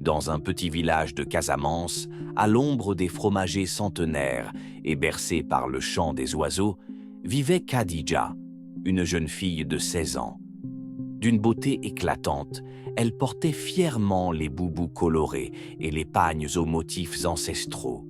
Dans un petit village de Casamance, à l'ombre des fromagers centenaires et bercée par le chant des oiseaux, vivait Khadija, une jeune fille de 16 ans. D'une beauté éclatante, elle portait fièrement les boubous colorés et les pagnes aux motifs ancestraux.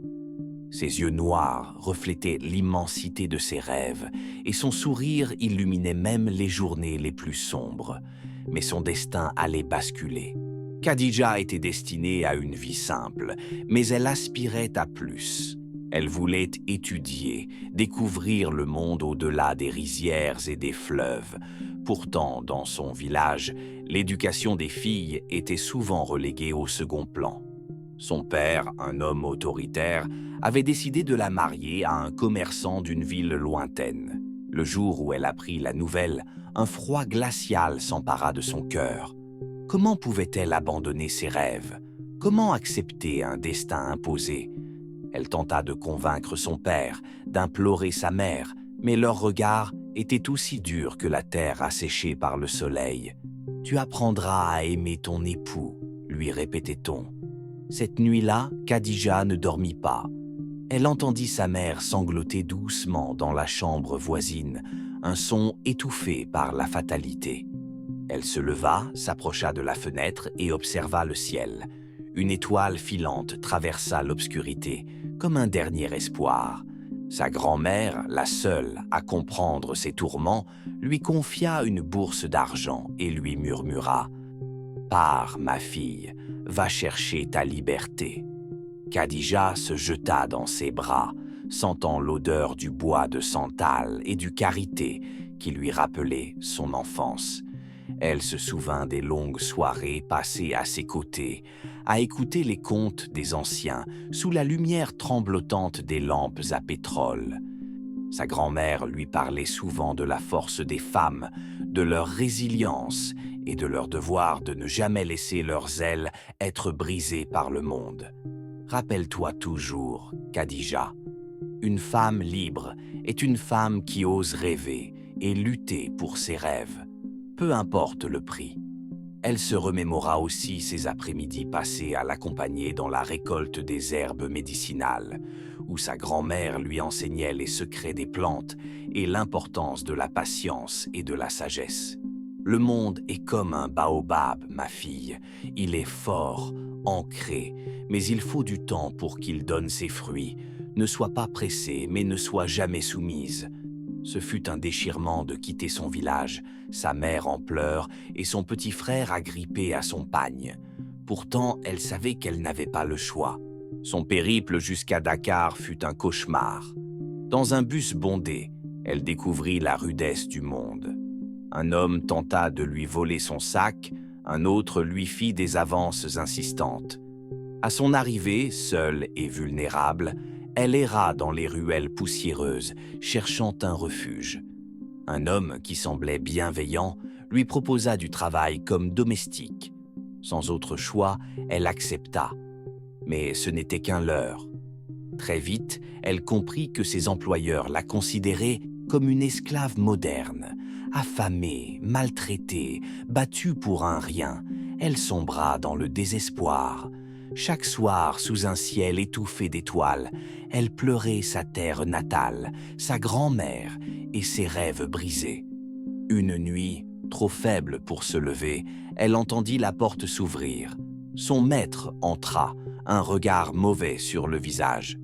Ses yeux noirs reflétaient l'immensité de ses rêves et son sourire illuminait même les journées les plus sombres. Mais son destin allait basculer. Khadija était destinée à une vie simple, mais elle aspirait à plus. Elle voulait étudier, découvrir le monde au-delà des rizières et des fleuves. Pourtant, dans son village, l'éducation des filles était souvent reléguée au second plan. Son père, un homme autoritaire, avait décidé de la marier à un commerçant d'une ville lointaine. Le jour où elle apprit la nouvelle, un froid glacial s'empara de son cœur. Comment pouvait-elle abandonner ses rêves? Comment accepter un destin imposé? Elle tenta de convaincre son père, d'implorer sa mère, mais leur regard était aussi dur que la terre asséchée par le soleil. « Tu apprendras à aimer ton époux », lui répétait-on. Cette nuit-là, Khadija ne dormit pas. Elle entendit sa mère sangloter doucement dans la chambre voisine, un son étouffé par la fatalité. Elle se leva, s'approcha de la fenêtre et observa le ciel. Une étoile filante traversa l'obscurité, comme un dernier espoir. Sa grand-mère, la seule à comprendre ses tourments, lui confia une bourse d'argent et lui murmura « Pars, ma fille, va chercher ta liberté. » Khadija se jeta dans ses bras, sentant l'odeur du bois de santal et du karité qui lui rappelait son enfance. Elle se souvint des longues soirées passées à ses côtés, à écouter les contes des anciens sous la lumière tremblotante des lampes à pétrole. Sa grand-mère lui parlait souvent de la force des femmes, de leur résilience et de leur devoir de ne jamais laisser leurs ailes être brisées par le monde. Rappelle-toi toujours, Khadija, une femme libre est une femme qui ose rêver et lutter pour ses rêves, peu importe le prix. Elle se remémora aussi ses après-midi passés à l'accompagner dans la récolte des herbes médicinales, où sa grand-mère lui enseignait les secrets des plantes et l'importance de la patience et de la sagesse. Le monde est comme un baobab, ma fille. Il est fort, ancré, mais il faut du temps pour qu'il donne ses fruits. Ne sois pas pressée, mais ne sois jamais soumise. Ce fut un déchirement de quitter son village, sa mère en pleurs et son petit frère agrippé à son pagne. Pourtant, elle savait qu'elle n'avait pas le choix. Son périple jusqu'à Dakar fut un cauchemar. Dans un bus bondé, elle découvrit la rudesse du monde. Un homme tenta de lui voler son sac, un autre lui fit des avances insistantes. À son arrivée, seule et vulnérable, elle erra dans les ruelles poussiéreuses, cherchant un refuge. Un homme qui semblait bienveillant lui proposa du travail comme domestique. Sans autre choix, elle accepta. Mais ce n'était qu'un leurre. Très vite, elle comprit que ses employeurs la considéraient comme une esclave moderne. Affamée, maltraitée, battue pour un rien, elle sombra dans le désespoir. Chaque soir, sous un ciel étouffé d'étoiles, elle pleurait sa terre natale, sa grand-mère et ses rêves brisés. Une nuit, trop faible pour se lever, elle entendit la porte s'ouvrir. Son maître entra, un regard mauvais sur le visage.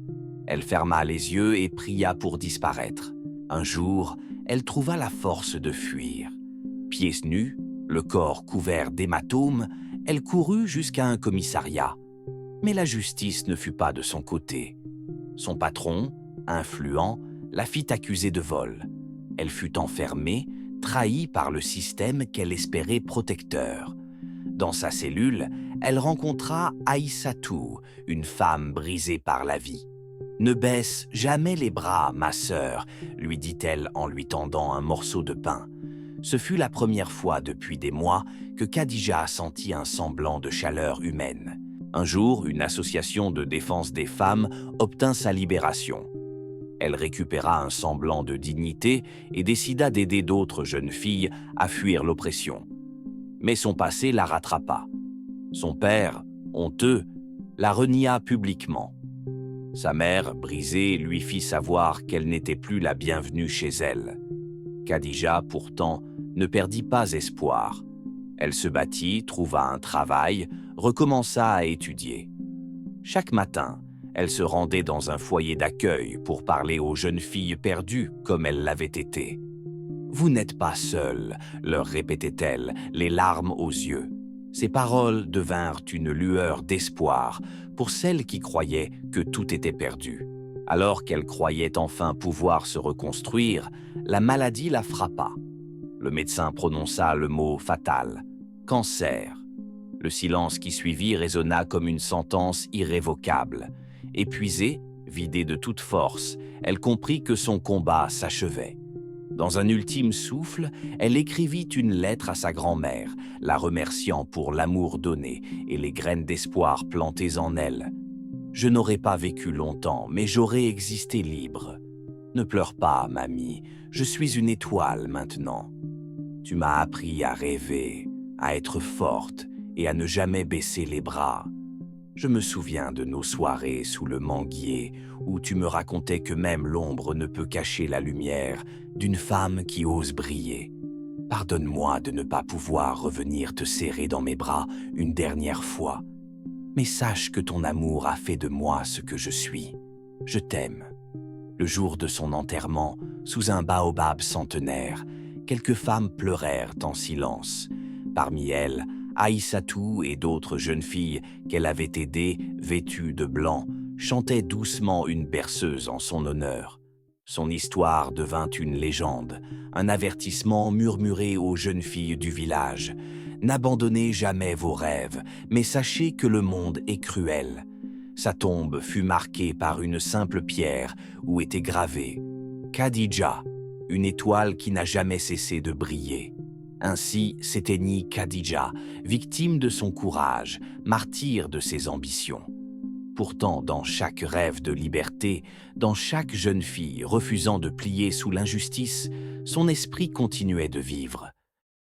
Elle ferma les yeux et pria pour disparaître. Un jour, elle trouva la force de fuir. Pieds nus, le corps couvert d'hématomes, elle courut jusqu'à un commissariat. Mais la justice ne fut pas de son côté. Son patron, influent, la fit accuser de vol. Elle fut enfermée, trahie par le système qu'elle espérait protecteur. Dans sa cellule, elle rencontra Aïssatou, une femme brisée par la vie. « Ne baisse jamais les bras, ma sœur », lui dit-elle en lui tendant un morceau de pain. Ce fut la première fois depuis des mois que Khadija sentit un semblant de chaleur humaine. Un jour, une association de défense des femmes obtint sa libération. Elle récupéra un semblant de dignité et décida d'aider d'autres jeunes filles à fuir l'oppression. Mais son passé la rattrapa. Son père, Honteux, la renia publiquement. Sa mère, brisée, lui fit savoir qu'elle n'était plus la bienvenue chez elle. Khadija, pourtant, ne perdit pas espoir. Elle se battit, trouva un travail, recommença à étudier. Chaque matin, elle se rendait dans un foyer d'accueil pour parler aux jeunes filles perdues comme elle l'avait été. « Vous n'êtes pas seules », leur répétait-elle, les larmes aux yeux. Ces paroles devinrent une lueur d'espoir pour celles qui croyaient que tout était perdu. Alors qu'elle croyait enfin pouvoir se reconstruire, la maladie la frappa. Le médecin prononça le mot fatal, « cancer ». Le silence qui suivit résonna comme une sentence irrévocable. Épuisée, vidée de toute force, elle comprit que son combat s'achevait. Dans un ultime souffle, elle écrivit une lettre à sa grand-mère, la remerciant pour l'amour donné et les graines d'espoir plantées en elle. « Je n'aurais pas vécu longtemps, mais j'aurais existé libre. Ne pleure pas, mamie, je suis une étoile maintenant. Tu m'as appris à rêver, à être forte et à ne jamais baisser les bras. Je me souviens de nos soirées sous le manguier où tu me racontais que même l'ombre ne peut cacher la lumière d'une femme qui ose briller. Pardonne-moi de ne pas pouvoir revenir te serrer dans mes bras une dernière fois. Mais sache que ton amour a fait de moi ce que je suis. Je t'aime. » Le jour de son enterrement, sous un baobab centenaire, quelques femmes pleurèrent en silence. Parmi elles, Aïssatou et d'autres jeunes filles qu'elle avait aidées, vêtues de blanc, chantaient doucement une berceuse en son honneur. Son histoire devint une légende, un avertissement murmuré aux jeunes filles du village. « N'abandonnez jamais vos rêves, mais sachez que le monde est cruel. » Sa tombe fut marquée par une simple pierre où était gravé « Khadija », une étoile qui n'a jamais cessé de briller. Ainsi s'éteignit Khadija, victime de son courage, martyr de ses ambitions. Pourtant, dans chaque rêve de liberté, dans chaque jeune fille refusant de plier sous l'injustice, son esprit continuait de vivre.